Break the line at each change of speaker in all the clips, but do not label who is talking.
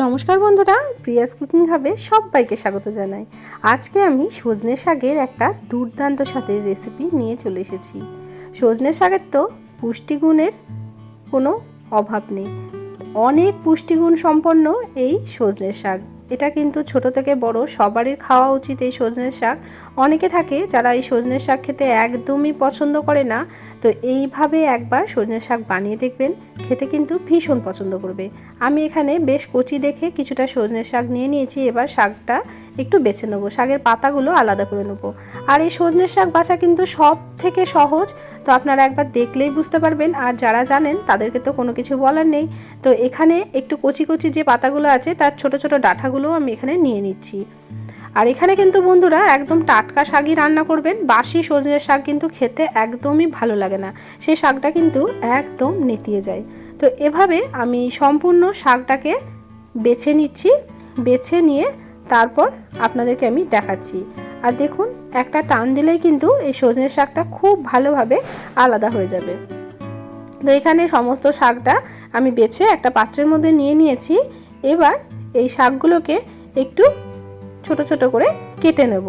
নমস্কার বন্ধুরা, Prius cooking হাবে সবাইকে স্বাগত জানাই। আজকে আমি সজনে শাকের একটা দুর্দান্ত স্বাদের রেসিপি নিয়ে চলে এসেছি। সজনে শাকের তো পুষ্টিগুণের কোনো অভাব নেই, অনেক পুষ্টিগুণ সম্পন্ন এই সজনে শাক। এটা কিন্তু ছোট থেকে বড় সবারই খাওয়া উচিত এই সজনে শাক। অনেকে থাকে যারা এই সজনে শাক খেতে একদমই পছন্দ করে না, তো এইভাবে একবার সজনে শাক বানিয়ে দেখবেন, খেতে কিন্তু ভীষণ পছন্দ করবে। আমি এখানে বেশ কচি দেখে কিছুটা সজনে শাক নিয়ে নিয়েছি। এবার শাকটা একটু বেছে নেবো, শাকের পাতাগুলো আলাদা করে নেবো। আর এই সজনে শাক বাছা কিন্তু সব থেকে সহজ, তো আপনারা একবার দেখলেই বুঝতে পারবেন। আর যারা জানেন তাদেরকে তো কোনো কিছু বলার নেই। তো এখানে একটু কচি কচি যে পাতাগুলো আছে তার ছোট ছোট ডাঁটাগুলো আমি এখানে নিয়ে নিচ্ছি। আর এখানে কিন্তু বন্ধুরা একদম টাটকা শাকই রান্না করবেন। বাসি সজনের শাক কিন্তু খেতে একদমই ভালো লাগে না, সেই শাকটা কিন্তু একদম নেতিয়ে যায়। তো এভাবে আমি সম্পূর্ণ শাকটাকে বেছে নিচ্ছি, বেছে নিয়ে তারপর আপনাদেরকে আমি দেখাচ্ছি। আর দেখুন, একটা টান দিলেই কিন্তু এই সজনের শাকটা খুব ভালোভাবে আলাদা হয়ে যাবে। তো এখানে সমস্ত শাকটা আমি বেছে একটা পাত্রের মধ্যে নিয়ে নিয়েছি। এবার এই শাকগুলোকে একটু ছোট ছোট করে কেটে নেব।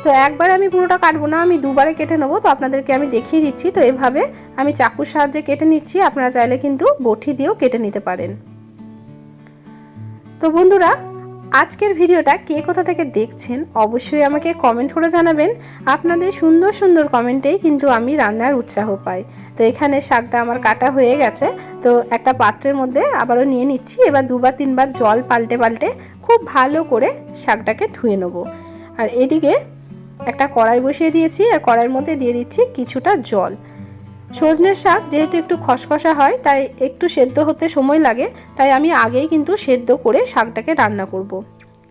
তো একবারে আমি পুরোটা কাটবো না, আমি দুবারে কেটে নেবো। তো আপনাদেরকে আমি দেখিয়ে দিচ্ছি। তো এভাবে আমি চাকুর সাহায্যে কেটে নিচ্ছি, আপনারা চাইলে কিন্তু বটি দিয়েও কেটে নিতে পারেন। তো বন্ধুরা, আজকের ভিডিওটা কে কোথা থেকে দেখছেন অবশ্যই আমাকে কমেন্ট করে জানাবেন। আপনাদের সুন্দর সুন্দর কমেন্টেই কিন্তু আমি রান্নার উৎসাহ পাই। তো এখানে শাকটা আমার কাটা হয়ে গেছে। তো একটা পাত্রের মধ্যে আবারও নিয়ে নিচ্ছি। এবার দুবার তিনবার জল পাল্টে পাল্টে খুব ভালো করে শাকটাকে ধুয়ে নেব। আর এদিকে একটা কড়াই বসিয়ে দিয়েছি, আর কড়াইয়ের মধ্যে দিয়ে দিচ্ছি কিছুটা জল। সজনের শাক যেহেতু একটু খসখসা হয়, তাই একটু সেদ্ধ হতে সময় লাগে, তাই আমি আগেই কিন্তু সেদ্ধ করে শাকটাকে রান্না করব।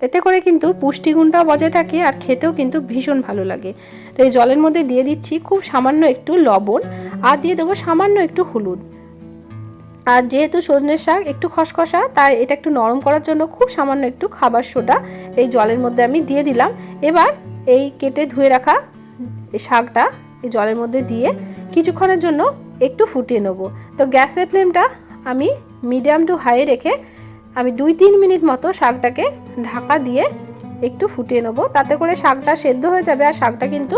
এতে করে কিন্তু পুষ্টিগুণটাও বজায় থাকে আর খেতেও কিন্তু ভীষণ ভালো লাগে। তো এই জলের মধ্যে দিয়ে দিচ্ছি খুব সামান্য একটু লবণ, আর দিয়ে দেবো সামান্য একটু হলুদ। আর যেহেতু সজনের শাক একটু খসখসা, তাই এটা একটু নরম করার জন্য খুব সামান্য একটু খাবার সোডা এই জলের মধ্যে আমি দিয়ে দিলাম। এবার এই কেটে ধুয়ে রাখা এই শাকটা এই জলের মধ্যে দিয়ে কিছুক্ষণের জন্য একটু ফুটিয়ে নেব। তো গ্যাসের ফ্লেমটা আমি মিডিয়াম টু হাই রেখে আমি 2-3 মিনিট মতো শাকটাকে ঢাকা দিয়ে একটু ফুটিয়ে নেব। তাতে করে শাকটা সেদ্ধ হয়ে যাবে আর শাকটা কিন্তু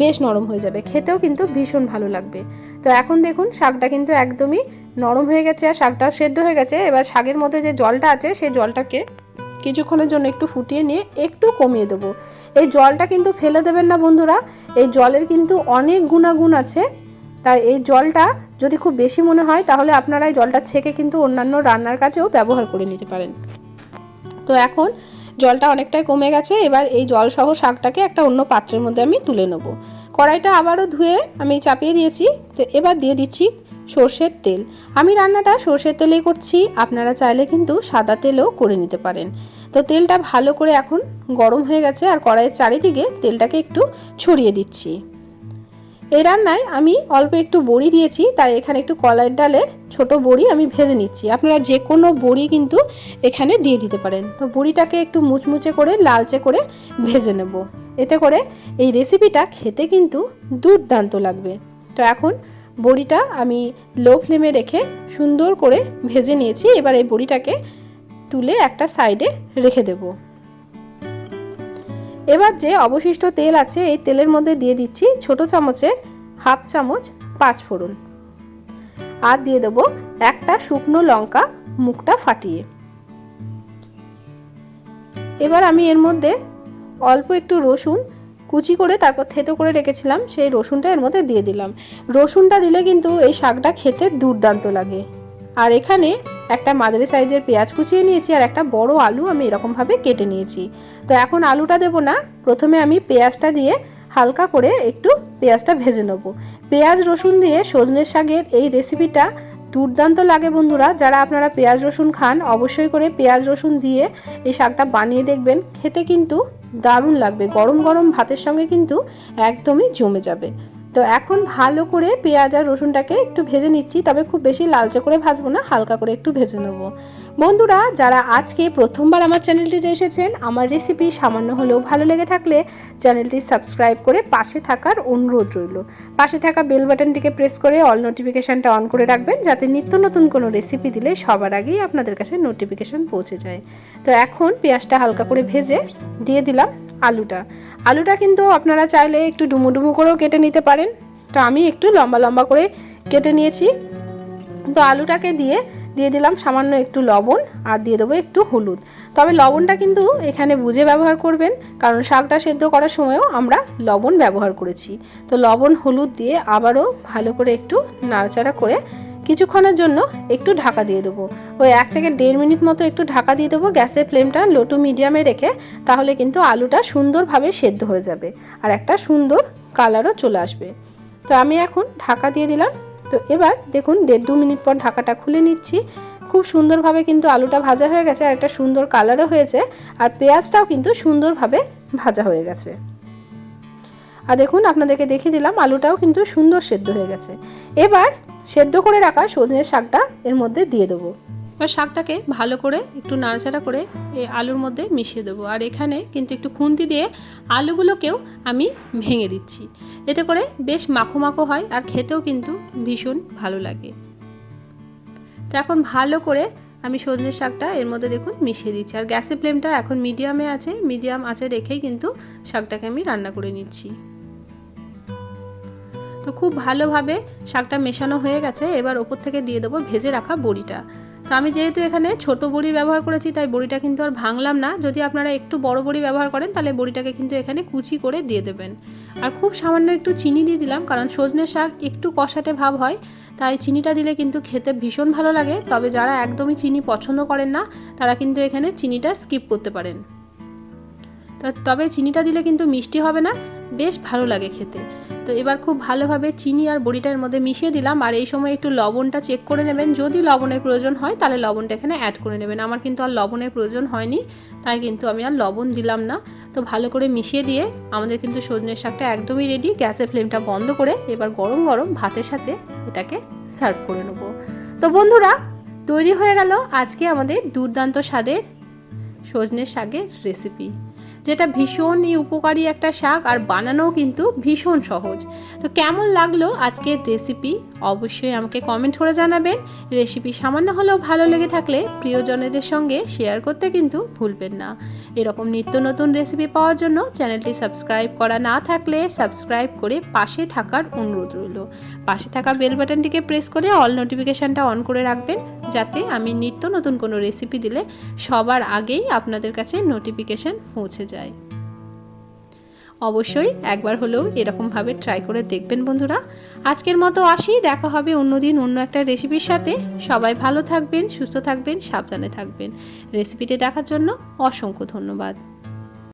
বেশ নরম হয়ে যাবে, খেতেও কিন্তু ভীষণ ভালো লাগবে। তো এখন দেখুন শাকটা কিন্তু একদমই নরম হয়ে গেছে আর শাকটাও সেদ্ধ হয়ে গেছে। এবার শাকের মধ্যে যে জলটা আছে সেই জলটাকে কিছুক্ষণের জন্য একটু ফুটিয়ে নিয়ে একটু কমিয়ে দেবো। এই জলটা কিন্তু ফেলে দেবেন না বন্ধুরা, এই জলের কিন্তু অনেক গুণাগুণ আছে। তাই এই জলটা যদি খুব বেশি মনে হয় তাহলে আপনারা এই জলটা ছেঁকে কিন্তু অন্যান্য রান্নার কাজেও ব্যবহার করে নিতে পারেন। তো এখন জলটা অনেকটাই কমে গেছে। এবার এই জল সহ শাকটাকে একটা অন্য পাত্রের মধ্যে আমি তুলে নেব। কড়াইটা আবারও ধুয়ে আমি চাপিয়ে দিয়েছি। তো এবার দিয়ে দিচ্ছি সর্ষের তেল। আমি রান্নাটা সর্ষের তেলেই করছি, আপনারা চাইলে কিন্তু সাদা তেলও করে নিতে পারেন। তো তেলটা ভালো করে এখন গরম হয়ে গেছে আর কড়াইয়ের চারিদিকে তেলটাকে একটু ছড়িয়ে দিচ্ছি। এই রান্নায় আমি অল্প একটু বড়ি দিয়েছি, তাই এখানে একটু কলাইয়ের ডালের ছোট বড়ি আমি ভেজে নিচ্ছি। আপনারা যে কোনো বড়ি কিন্তু এখানে দিয়ে দিতে পারেন। তো বড়িটাকে একটু মুচমুচে করে লালচে করে ভেজে নেব। এতে করে এই রেসিপিটা খেতে কিন্তু দুর্দান্ত লাগবে। তো এখন বড়িটা আমি লো ফ্লেমে রেখে সুন্দর করে ভেজে নিয়েছি। এবার এই বড়িটাকে তুলে একটা সাইডে রেখে দেব। এবার যে অবশিষ্ট তেল আছে এই তেলের মধ্যে দিয়ে দিচ্ছি ছোট চামচের 1/2 চামচ 5 ফোড়ন, আর দিয়ে দেবো একটা শুকনো লঙ্কা মুখটা ফাটিয়ে। এবার আমি এর মধ্যে অল্প একটু রসুন কুচি করে তারপর থেতো করে রেখেছিলাম, সেই রসুনটা এর মধ্যে দিয়ে দিলাম। রসুনটা দিলে কিন্তু এই শাকটা খেতে দুর্দান্ত লাগে। আর এখানে একটা মাঝারি সাইজের পেঁয়াজ কুচিয়ে নিয়েছি আর একটা বড় আলু আমি এরকমভাবে কেটে নিয়েছি। তো এখন আলুটা দেবো না, প্রথমে আমি পেঁয়াজটা দিয়ে হালকা করে একটু পেঁয়াজটা ভেজে নেব। পেঁয়াজ রসুন দিয়ে সজনের শাকের এই রেসিপিটা দুর্দান্ত লাগে বন্ধুরা। যারা আপনারা পেঁয়াজ রসুন খান অবশ্যই করে পেঁয়াজ রসুন দিয়ে এই শাকটা বানিয়ে দেখবেন, খেতে কিন্তু দারুণ লাগবে। গরম গরম ভাতের সঙ্গে কিন্তু একদমই জমে যাবে। তো এখন ভালো করে পেঁয়াজ আর রসুনটাকে একটু ভেজে নিচ্ছি, তবে খুব বেশি লালচে করে ভাজবো না, হালকা করে একটু ভেজে নেব। বন্ধুরা, যারা আজকে প্রথমবার আমার চ্যানেলটিতে এসেছেন, আমার রেসিপি সামান্য হলেও ভালো লেগে থাকলে চ্যানেলটি সাবস্ক্রাইব করে পাশে থাকার অনুরোধ রইল। পাশে থাকা বেল বাটনটিকে প্রেস করে অল নোটিফিকেশানটা অন করে রাখবেন, যাতে নিত্য নতুন কোনো রেসিপি দিলে সবার আগেই আপনাদের কাছে নোটিফিকেশান পৌঁছে যায়। তো এখন পেঁয়াজটা হালকা করে ভেজে দিয়ে দিলাম আলুটা কিন্তু আপনারা চাইলে একটু ডুমো ডুমো করেও কেটে নিতে পারেন। তো আমি একটু লম্বা লম্বা করে কেটে নিয়েছি। তো আলুটাকে দিয়ে দিলাম সামান্য একটু লবণ আর দিয়ে দেবো একটু হলুদ। তবে লবণটা কিন্তু এখানে বুঝে ব্যবহার করবেন, কারণ শাকটা সেদ্ধ করার সময়ও আমরা লবণ ব্যবহার করেছি। তো লবণ হলুদ দিয়ে আবারও ভালো করে একটু নাড়াচাড়া করে কিছুক্ষণের জন্য একটু ঢাকা দিয়ে দেবো। ওই 1 থেকে 1.5 মিনিট মতো একটু ঢাকা দিয়ে দেবো, গ্যাসের ফ্লেমটা লো টু মিডিয়ামে রেখে। তাহলে কিন্তু আলুটা সুন্দরভাবে সেদ্ধ হয়ে যাবে আর একটা সুন্দর কালারও চলে আসবে। তো আমি এখন ঢাকা দিয়ে দিলাম। তো এবার দেখুন 1.5-2 মিনিট পর ঢাকাটা খুলে নিচ্ছি। খুব সুন্দরভাবে কিন্তু আলুটা ভাজা হয়ে গেছে আর একটা সুন্দর কালারও হয়েছে, আর পেঁয়াজটাও কিন্তু সুন্দরভাবে ভাজা হয়ে গেছে। আর দেখুন আপনাদেরকে দেখিয়ে দিলাম আলুটাও কিন্তু সুন্দর সেদ্ধ হয়ে গেছে। এবার সেদ্ধ করে রাখা সজনের শাকটা এর মধ্যে দিয়ে দেবো। এবার শাকটাকে ভালো করে একটু নাড়াচাড়া করে এই আলুর মধ্যে মিশিয়ে দেবো। আর এখানে কিন্তু একটু খুন্তি দিয়ে আলুগুলোকেও আমি ভেঙে দিচ্ছি, এতে করে বেশ মাখো মাখো হয় আর খেতেও কিন্তু ভীষণ ভালো লাগে। তো এখন ভালো করে আমি সজনের শাকটা এর মধ্যে দেখুন মিশিয়ে দিচ্ছি, আর গ্যাসের ফ্লেমটা এখন মিডিয়াম আঁচে রেখেই কিন্তু শাকটাকে আমি রান্না করে নিচ্ছি। তো খুব ভালোভাবে শাকটা মেশানো হয়ে গেছে। এবার ওপর থেকে দিয়ে দেবো ভেজে রাখা বড়িটা। তো আমি যেহেতু এখানে ছোট বড়ি ব্যবহার করেছি, তাই বড়িটা কিন্তু আর ভাঙলাম না। যদি আপনারা একটু বড় বড়ি ব্যবহার করেন তাহলে বড়িটাকে কিন্তু এখানে কুচি করে দিয়ে দেবেন। আর খুব সামান্য একটু চিনি দিয়ে দিলাম, কারণ সজনে শাক একটু কষাটে ভাব হয়, তাই চিনিটা দিলে কিন্তু খেতে ভীষণ ভালো লাগে। তবে যারা একদমই চিনি পছন্দ করেন না, তারা কিন্তু এখানে চিনিটা স্কিপ করতে পারেন। তবে চিনিটা দিলে কিন্তু মিষ্টি হবে না, বেশ ভালো লাগে খেতে। তো এবার খুব ভালোভাবে চিনি আর বড়িটার মধ্যে মিশিয়ে দিলাম। আর এই সময় একটু লবণটা চেক করে নেবেন, যদি লবণের প্রয়োজন হয় তাহলে লবণটা এখানে অ্যাড করে নেবেন। আমার কিন্তু আর লবণের প্রয়োজন হয়নি, তাই কিন্তু আমি আর লবণ দিলাম না। তো ভালো করে মিশিয়ে দিয়ে আমাদের কিন্তু সজনের শাকটা একদমই রেডি। গ্যাসের ফ্লেমটা বন্ধ করে এবার গরম গরম ভাতের সাথে এটাকে সার্ভ করে নেব। তো বন্ধুরা, তৈরি হয়ে গেল আজকে আমাদের দুর্দান্ত স্বাদের সজনের শাকের রেসিপি, যেটা ভীষণই উপকারী একটা শাক আর বানানোও কিন্তু ভীষণ সহজ। তো কেমন লাগলো আজকের রেসিপি অবশ্যই আমাকে কমেন্ট করে জানাবেন। রেসিপি সামান্য হলেও ভালো লেগে থাকলে প্রিয়জনদের সঙ্গে শেয়ার করতে কিন্তু ভুলবেন না। এরকম নিত্য নতুন রেসিপি পাওয়ার জন্য চ্যানেলটি সাবস্ক্রাইব করা না থাকলে সাবস্ক্রাইব করে পাশে থাকার অনুরোধ রইল। পাশে থাকা বেল বাটনটিকে প্রেস করে অল নোটিফিকেশানটা অন করে রাখবেন, যাতে আমি নিত্য নতুন কোনো রেসিপি দিলে সবার আগেই আপনাদের কাছে নোটিফিকেশান পৌঁছে যায়। অবশ্যই একবার হলেও এরকমভাবে ট্রাই করে দেখবেন বন্ধুরা। আজকের মতো আসি, দেখা হবে অন্যদিন অন্য একটা রেসিপির সাথে। সবাই ভালো থাকবেন, সুস্থ থাকবেন, সাবধানে থাকবেন। রেসিপিটি দেখার জন্য অসংখ্য ধন্যবাদ।